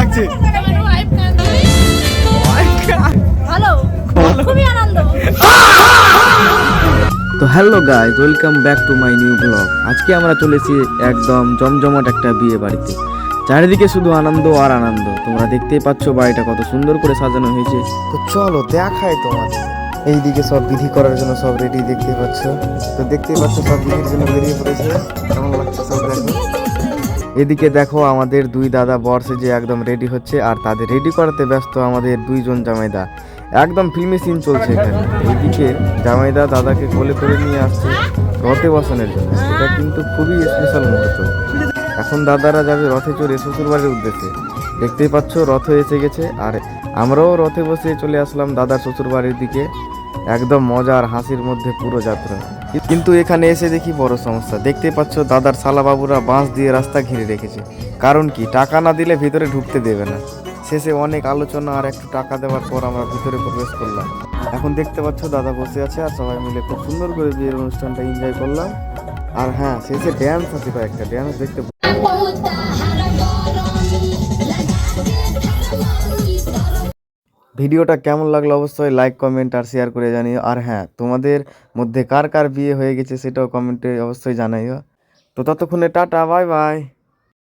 লাগছে? ভালো, খুবই আনন্দ। তো hello guys, welcome back to my new blog. আজকে আমরা চলেছি একদম জমজমাট একটা বিয়ে বাড়িতে। চারিদিকে শুধু আনন্দ আর আনন্দ। তোমরা দেখতেই পাচ্ছ বাড়িটা কত সুন্দর করে সাজানো হয়েছে। তো চলো দেখাই তোমাদের। এইদিকে সব বিধি করার জন্য সব রেডি, দেখতে পাচ্ছ। তো দেখতেই পাচ্ছ সব বিধির জন্য বেরিয়ে পড়েছে। কেমন লাগছে সব দেখো। এদিকে দেখো আমাদের দুই দাদা বর সেজে একদম রেডি হচ্ছে, আর তাদের রেডি করাতে ব্যস্ত আমাদের দুইজন জামাইদা। একদম ফিল্মি সিন চলছে এখানে। এইদিকে জামাইদা দাদাকে কোলে করে নিয়ে আসছে রথে বসানোর জন্য। এটা কিন্তু খুবই স্পেশাল মুহূর্ত। এখন দাদারা যাবে রথে চড়ে শ্বশুরবাড়ির উদ্দেশ্যে। দেখতেই পাচ্ছ রথ এসে গেছে, আর আমরাও রথে বসে চলে আসলাম দাদার শ্বশুরবাড়ির দিকে। একদম মজা আর হাসির মধ্যে পুরো যাত্রা। কিন্তু এখানে এসে দেখি বড় সমস্যা। দেখতেই পাচ্ছ দাদার শালাবাবুরা বাঁশ দিয়ে রাস্তা ঘিরে রেখেছে। কারণ কি, টাকা না দিলে ভিতরে ঢুকতে দেবে না। শেষে অনেক আলোচনা আর একটু টাকা দেওয়ার পর আমরা ভিতরে প্রবেশ করলাম। এখন দেখতে পাচ্ছ দাদা বসে আছে, আর সবাই মিলে খুব সুন্দর করে বিয়ের অনুষ্ঠানটা এনজয় করলাম। আর হ্যাঁ, শেষে ড্যান্স আছে, কয়েকটা ড্যান্স দেখতে। ভিডিওটা কেমন লাগলো অবশ্যই লাইক, কমেন্ট আর শেয়ার করে জানিও। আর হ্যাঁ, তোমাদের মধ্যে কার কার বিয়ে হয়ে গেছে সেটাও কমেন্টে অবশ্যই জানাইও। তো ততক্ষণে টাটা, বাই বাই।